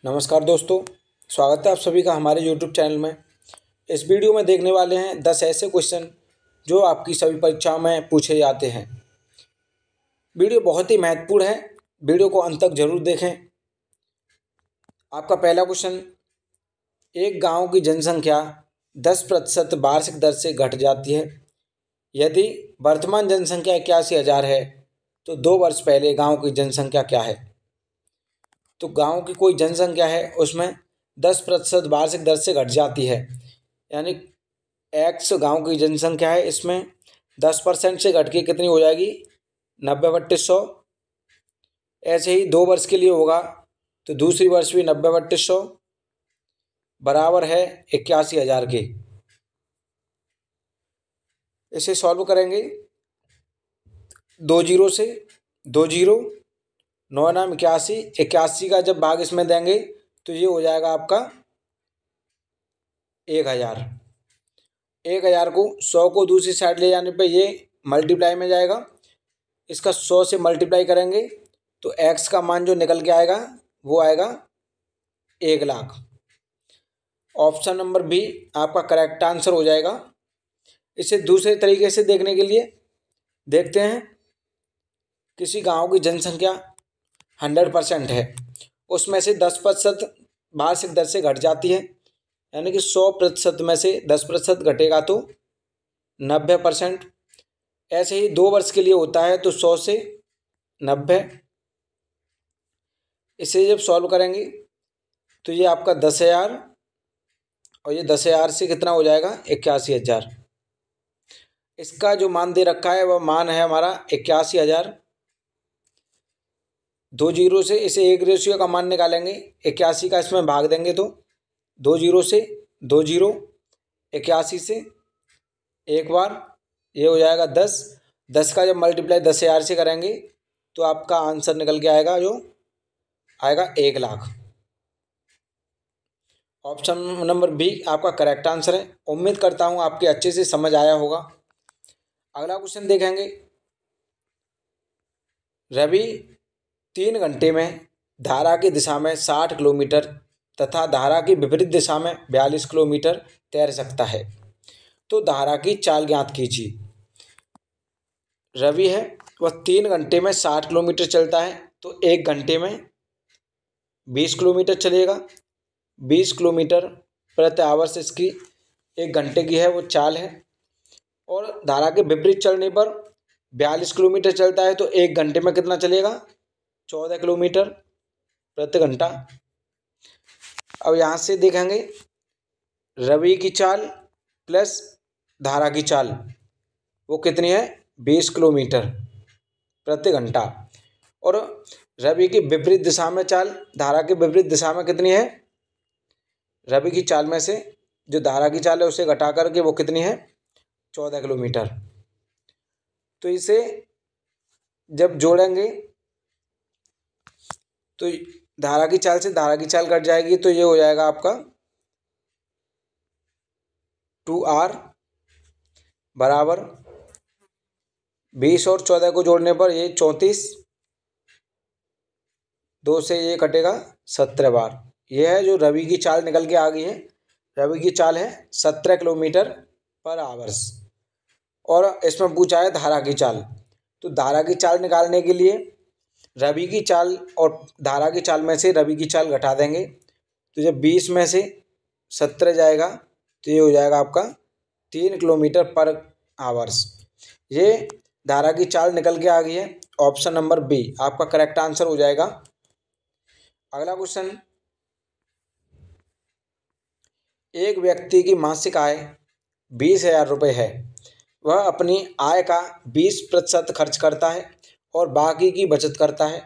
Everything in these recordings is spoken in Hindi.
नमस्कार दोस्तों, स्वागत है आप सभी का हमारे YouTube चैनल में। इस वीडियो में देखने वाले हैं 10 ऐसे क्वेश्चन जो आपकी सभी परीक्षाओं में पूछे जाते हैं। वीडियो बहुत ही महत्वपूर्ण है, वीडियो को अंत तक जरूर देखें। आपका पहला क्वेश्चन, एक गांव की जनसंख्या 10% वार्षिक दर से घट जाती है। यदि वर्तमान जनसंख्या 81,000 है तो 2 वर्ष पहले गांव की जनसंख्या क्या है? तो गांव की कोई जनसंख्या है उसमें 10% वार्षिक दर से घट जाती है, यानी एक्स गांव की जनसंख्या है, इसमें 10% से घट के कितनी हो जाएगी? 90/100। ऐसे ही 2 वर्ष के लिए होगा तो दूसरी वर्ष भी 90/100 बराबर है 81,000 के। इसे सॉल्व करेंगे 2 जीरो से, 2 जीरो 9 नाम 81, 81 का जब भाग इसमें देंगे तो ये हो जाएगा आपका 1000। 1000 को 100 को दूसरी साइड ले जाने पे ये मल्टीप्लाई में जाएगा। इसका 100 से मल्टीप्लाई करेंगे तो एक्स का मान जो निकल के आएगा वो आएगा 1 लाख। ऑप्शन नंबर बी आपका करेक्ट आंसर हो जाएगा। इसे दूसरे तरीके से देखने के लिए देखते हैं। किसी गांव की जनसंख्या 100% है, उसमें से 10% वार्षिक दर से घट जाती है, यानी कि 100% में से 10% घटेगा तो 90%। ऐसे ही 2 वर्ष के लिए होता है तो 100 से 90। इसे जब सॉल्व करेंगे तो ये आपका 10,000 और ये 10,000 से कितना हो जाएगा? 81,000। इसका जो मान दे रखा है वह मान है हमारा 81,000। 2 जीरो से इसे एक रेशियो का मान निकालेंगे, 81 का इसमें भाग देंगे तो 2 जीरो से 2 जीरो 81 से एक बार ये हो जाएगा 10। 10 का जब मल्टीप्लाई 10,000 से करेंगे तो आपका आंसर निकल के आएगा जो आएगा 1 लाख। ऑप्शन नंबर बी आपका करेक्ट आंसर है। उम्मीद करता हूँ आपके अच्छे से समझ आया होगा। अगला क्वेश्चन देखेंगे। रवि 3 घंटे में धारा की दिशा में 60 किलोमीटर तथा धारा की विपरीत दिशा में 42 किलोमीटर तैर सकता है, तो धारा की चाल ज्ञात कीजिए। रवि है वह 3 घंटे में 60 किलोमीटर चलता है, तो 1 घंटे में 20 किलोमीटर चलेगा। 20 किलोमीटर प्रति आवर से इसकी 1 घंटे की है वो चाल है। और धारा के विपरीत चलने पर 42 किलोमीटर चलता है, तो 1 घंटे में कितना चलेगा? 14 किलोमीटर प्रति घंटा। अब यहाँ से देखेंगे रवि की चाल प्लस धारा की चाल वो कितनी है? 20 किलोमीटर प्रति घंटा। और रवि की विपरीत दिशा में चाल, धारा के विपरीत दिशा में कितनी है? रवि की चाल में से जो धारा की चाल है उसे घटा करके वो कितनी है? 14 किलोमीटर। तो इसे जब जोड़ेंगे तो धारा की चाल से धारा की चाल कट जाएगी, तो ये हो जाएगा आपका 2r बराबर 20 और 14 को जोड़ने पर ये 34, 2 से ये कटेगा 17 बार। यह है जो रवि की चाल निकल के आ गई है। रवि की चाल है 17 किलोमीटर पर आवर्स। और इसमें पूछा है धारा की चाल, तो धारा की चाल निकालने के लिए रवि की चाल और धारा की चाल में से रवि की चाल घटा देंगे, तो जब 20 में से 17 जाएगा तो ये हो जाएगा आपका 3 किलोमीटर पर आवर्स। ये धारा की चाल निकल के आ गई है। ऑप्शन नंबर बी आपका करेक्ट आंसर हो जाएगा। अगला क्वेश्चन, एक व्यक्ति की मासिक आय 20,000 रुपये है। वह अपनी आय का 20% खर्च करता है और बाकी की बचत करता है।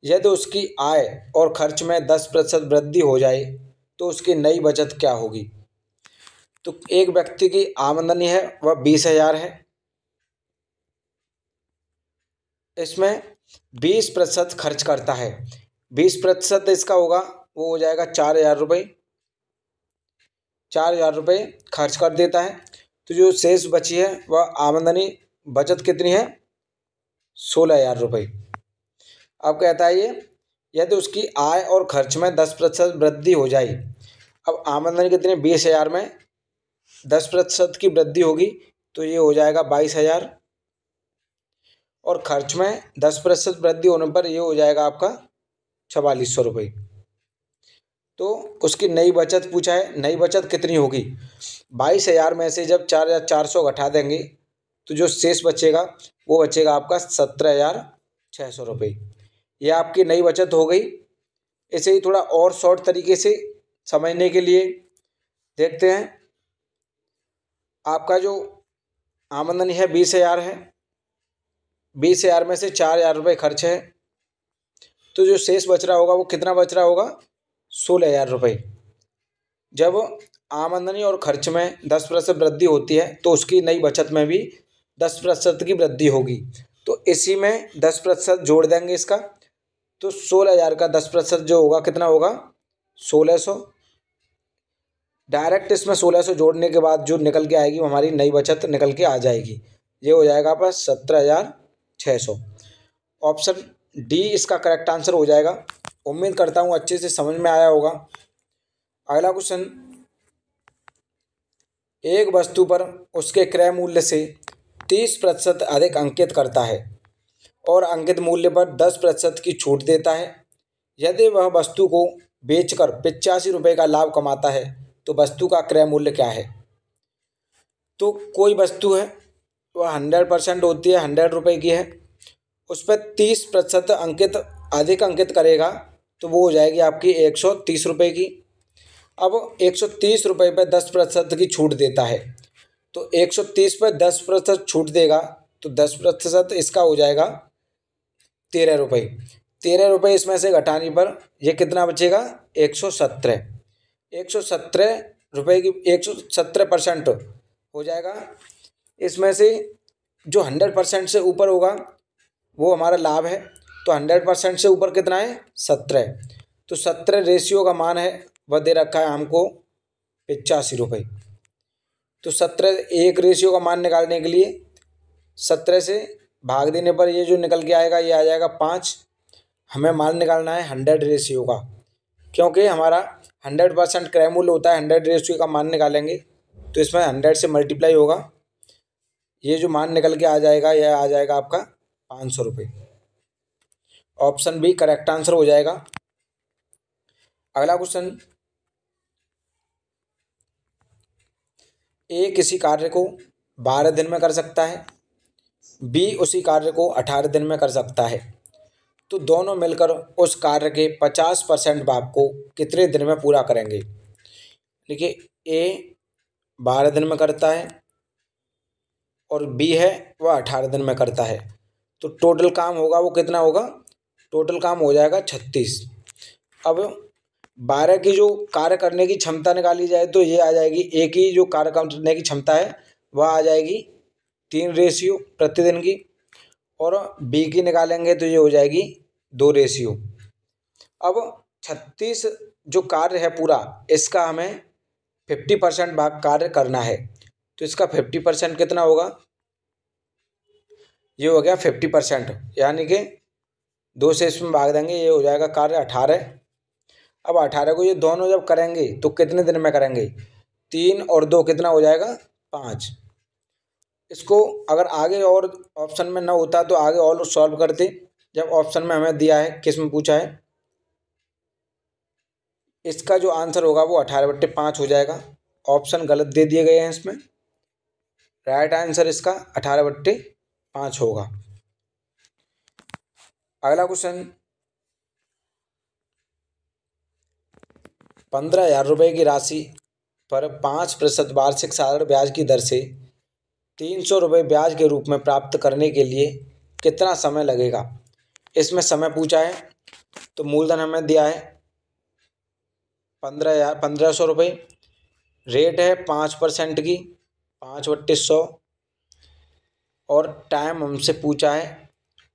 यदि उसकी आय और खर्च में 10% वृद्धि हो जाए तो उसकी नई बचत क्या होगी? तो एक व्यक्ति की आमदनी है वह 20,000 है, इसमें 20% खर्च करता है। 20% इसका होगा वो हो जाएगा 4,000 रुपये। 4,000 रुपये खर्च कर देता है, तो जो शेष बची है वह आमदनी बचत कितनी है? 16,000 रुपये। अब कहता है यदि उसकी आय और खर्च में 10% वृद्धि हो जाए। अब आमदनी कितनी, 20,000 में 10% की वृद्धि होगी तो ये हो जाएगा 22,000, और खर्च में 10% वृद्धि होने पर ये हो जाएगा आपका 4,400 रुपये। तो उसकी नई बचत पूछा है, नई बचत कितनी होगी। 22,000 में से जब 4,400 घटा देंगे तो जो शेष बचेगा वो बचेगा आपका 17,600 रुपये। ये आपकी नई बचत हो गई। इसे ही थोड़ा और शॉर्ट तरीके से समझने के लिए देखते हैं। आपका जो आमदनी है 20,000 है, 20,000 में से 4,000 रुपये खर्च है, तो जो शेष बच रहा होगा वो कितना बच रहा होगा, 16,000 रुपये। जब आमदनी और खर्च में 10% वृद्धि होती है तो उसकी नई बचत में भी 10% की वृद्धि होगी। तो इसी में 10% जोड़ देंगे इसका, तो 16,000 का 10% जो होगा कितना होगा, 1,600। डायरेक्ट इसमें 1,600 जोड़ने के बाद जो निकल के आएगी वो हमारी नई बचत निकल के आ जाएगी। ये हो जाएगा आपका 17,600। ऑप्शन डी इसका करेक्ट आंसर हो जाएगा। उम्मीद करता हूँ अच्छे से समझ में आया होगा। अगला क्वेश्चन, एक वस्तु पर उसके क्रय मूल्य से 30% अधिक अंकित करता है और अंकित मूल्य पर 10% की छूट देता है। यदि वह वस्तु को बेचकर 85 रुपये का लाभ कमाता है तो वस्तु का क्रय मूल्य क्या है। तो कोई वस्तु है वह 100% होती है, 100 रुपये की है, उस पर 30% अंकित अधिक अंकित करेगा तो वो हो जाएगी आपकी 130 रुपये की। अब 130 रुपये पर 10% की छूट देता है, तो 130 पर 10% छूट देगा तो 10% इसका हो जाएगा 13 रुपये। 13 रुपये इसमें से घटाने पर यह कितना बचेगा, 117। 117 रुपये की 117% हो जाएगा। इसमें से जो 100% से ऊपर होगा वो हमारा लाभ है, तो 100% से ऊपर कितना है, 17। तो 17 रेशियो का मान है वह दे रखा है हमको 85 रुपये। तो 17 एक रेशियो का मान निकालने के लिए 17 से भाग देने पर ये जो निकल के आएगा ये आ जाएगा 5। हमें मान निकालना है 100 रेशियो का, क्योंकि हमारा 100% क्रय मूल्य होता है। 100 रेशियो का मान निकालेंगे तो इसमें 100 से मल्टीप्लाई होगा, ये जो मान निकल के आ जाएगा यह आ जाएगा आपका 500 रुपये। ऑप्शन बी करेक्ट आंसर हो जाएगा। अगला क्वेश्चन, ए किसी कार्य को 12 दिन में कर सकता है, बी उसी कार्य को 18 दिन में कर सकता है, तो दोनों मिलकर उस कार्य के 50% भाग को कितने दिन में पूरा करेंगे। देखिए, ए 12 दिन में करता है और बी है वह 18 दिन में करता है, तो टोटल काम होगा वो कितना होगा, टोटल काम हो जाएगा 36। अब 12 की जो कार्य करने की क्षमता निकाली जाए तो ये आ जाएगी, ए की जो कार्य करने की क्षमता है वह आ जाएगी 3 रेशियो प्रतिदिन की, और बी की निकालेंगे तो ये हो जाएगी 2 रेशियो। अब 36 जो कार्य है पूरा, इसका हमें 50% भाग कार्य करना है, तो इसका 50% कितना होगा, ये हो गया 50%, यानी कि 2 से इसमें भाग देंगे, ये हो जाएगा कार्य 18। अब 18 को ये दोनों जब करेंगे तो कितने दिन में करेंगे, 3 और 2 कितना हो जाएगा, 5। इसको अगर आगे और ऑप्शन में ना होता तो आगे और सॉल्व करते। जब ऑप्शन में हमें दिया है, किस में पूछा है, इसका जो आंसर होगा वो 18/5 हो जाएगा। ऑप्शन गलत दे दिए गए हैं इसमें, राइट आंसर इसका 18/5 होगा। अगला क्वेश्चन, 15,000 रुपये की राशि पर 5% वार्षिक साधारण ब्याज की दर से 300 रुपये ब्याज के रूप में प्राप्त करने के लिए कितना समय लगेगा। इसमें समय पूछा है, तो मूलधन हमें दिया है 1500 रुपये, रेट है 5% की 5/100, और टाइम हमसे पूछा है,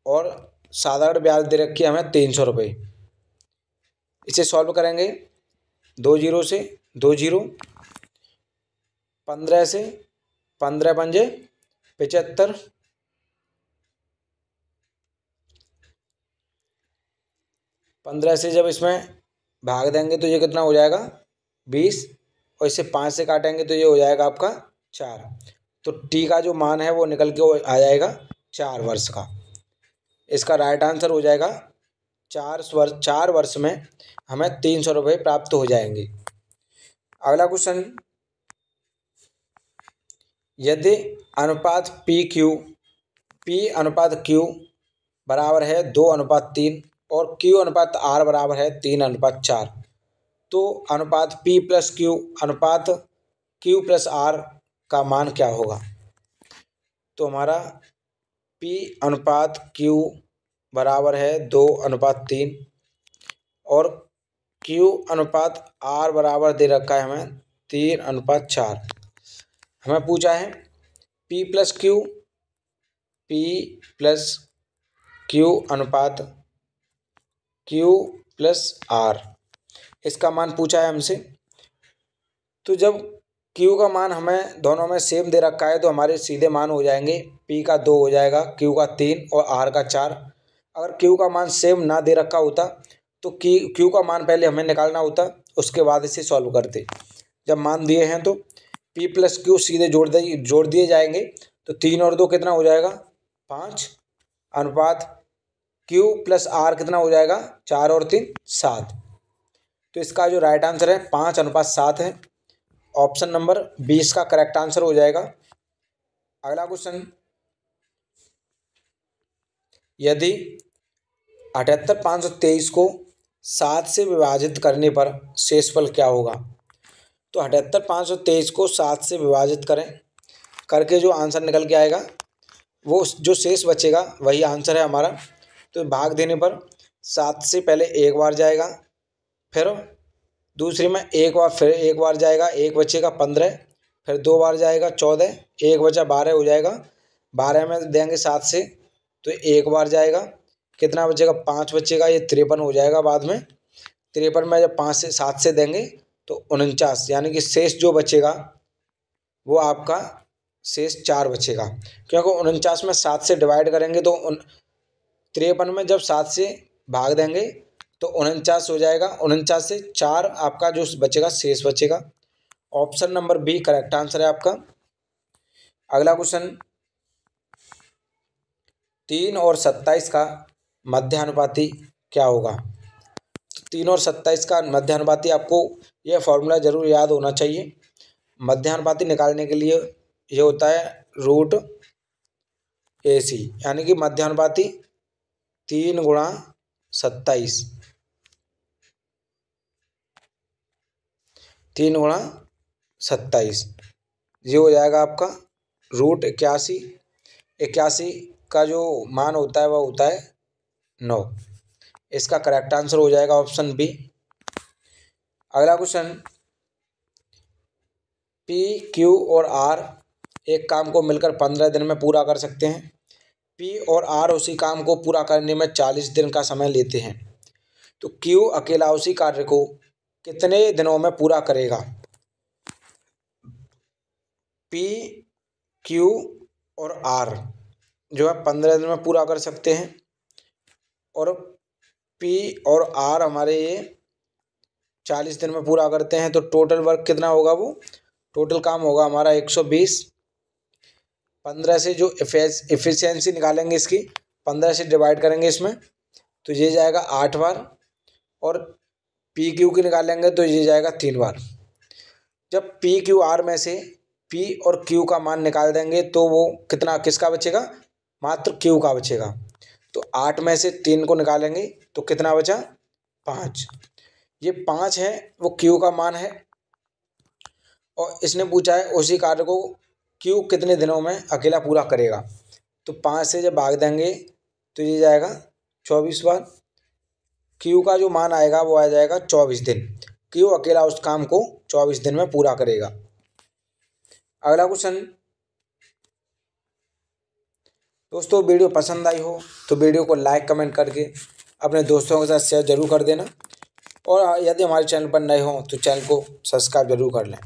और साधारण ब्याज दे रखी है हमें 300 रुपये। इसे सॉल्व करेंगे, 2 जीरो से 2 जीरो, 15 से 15 पंजे 75, 15 से जब इसमें भाग देंगे तो ये कितना हो जाएगा 20, और इसे 5 से काटेंगे तो ये हो जाएगा आपका 4। तो टी का जो मान है वो निकल के आ जाएगा 4 वर्ष का। इसका राइट आंसर हो जाएगा 4 वर्ष में हमें 300 रुपये प्राप्त हो जाएंगे। अगला क्वेश्चन, यदि अनुपात P अनुपात Q बराबर है 2:3 और Q अनुपात R बराबर है 3:4, तो अनुपात P प्लस Q अनुपात Q प्लस R का मान क्या होगा? तो हमारा P अनुपात Q बराबर है 2:3 और Q अनुपात R बराबर दे रखा है हमें 3:4। हमें पूछा है P प्लस Q अनुपात Q प्लस R, इसका मान पूछा है हमसे। तो जब Q का मान हमें दोनों में सेम दे रखा है तो हमारे सीधे मान हो जाएंगे, P का 2 हो जाएगा, Q का 3 और R का 4। अगर Q का मान सेम ना दे रखा होता तो Q का मान पहले हमें निकालना होता, उसके बाद इसे सॉल्व करते। जब मान दिए हैं तो P प्लस Q सीधे जोड़ दिए जाएंगे, तो 3 और 2 कितना हो जाएगा 5, अनुपात Q प्लस R कितना हो जाएगा 4 और 3 7। तो इसका जो राइट आंसर है 5:7 है। ऑप्शन नंबर 20 का करेक्ट आंसर हो जाएगा। अगला क्वेश्चन, यदि 78523 को 7 से विभाजित करने पर शेषफल क्या होगा? तो 78523 को 7 से विभाजित करके जो आंसर निकल के आएगा वो जो शेष बचेगा वही आंसर है हमारा। तो भाग देने पर 7 से पहले एक बार जाएगा, फिर दूसरी में एक बार, फिर एक बार जाएगा, एक बचेगा 15, फिर 2 बार जाएगा 14, एक बचा 12 हो जाएगा। 12 में देंगे 7 से तो एक बार जाएगा, कितना बचेगा 5 बचेगा, ये 53 हो जाएगा बाद में। 53 में जब 5 से 7 से देंगे तो 49, यानी कि शेष जो बचेगा वो आपका शेष 4 बचेगा, क्योंकि 49 में 7 से डिवाइड करेंगे तो 53 में जब 7 से भाग देंगे तो 49 हो जाएगा। 49 से 4 आपका जो बचेगा शेष बचेगा। Option number B correct answer है आपका। अगला क्वेश्चन, 3 और 27 का मध्यानुपाती क्या होगा? 3 और 27 का मध्यानुपाती आपको यह फॉर्मूला जरूर याद होना चाहिए। मध्यानुपाती निकालने के लिए ये होता है √AC, यानी कि मध्यानुपाती 3 गुणा 27, 3 गुणा 27 ये हो जाएगा आपका √81। 81 का जो मान होता है वह होता है 9। इसका करेक्ट आंसर हो जाएगा ऑप्शन बी। अगला क्वेश्चन, P, Q और R एक काम को मिलकर 15 दिन में पूरा कर सकते हैं। P और R उसी काम को पूरा करने में 40 दिन का समय लेते हैं, तो Q अकेला उसी कार्य को कितने दिनों में पूरा करेगा? P, Q और R जो है 15 दिन में पूरा कर सकते हैं, और P और R हमारे ये 40 दिन में पूरा करते हैं। तो टोटल वर्क कितना होगा? वो टोटल काम होगा हमारा 120। 15 से जो एफिशिएंसी निकालेंगे इसकी, 15 से डिवाइड करेंगे इसमें तो ये जाएगा 8 बार, और PQ की निकालेंगे तो ये जाएगा 3 बार। जब PQR में से P और Q का मान निकाल देंगे तो वो किसका बचेगा? मात्र Q का बचेगा। तो 8 में से 3 को निकालेंगे तो कितना बचा? 5। ये 5 है वो Q का मान है, और इसने पूछा है उसी कार्य को Q कितने दिनों में अकेला पूरा करेगा। तो 5 से जब भाग देंगे तो ये जाएगा 24 बार। Q का जो मान आएगा वो आ जाएगा 24 दिन। Q अकेला उस काम को 24 दिन में पूरा करेगा। अगला क्वेश्चन, दोस्तों वीडियो पसंद आई हो तो वीडियो को लाइक कमेंट करके अपने दोस्तों के साथ शेयर जरूर कर देना, और यदि हमारे चैनल पर नए हो तो चैनल को सब्सक्राइब जरूर कर लें।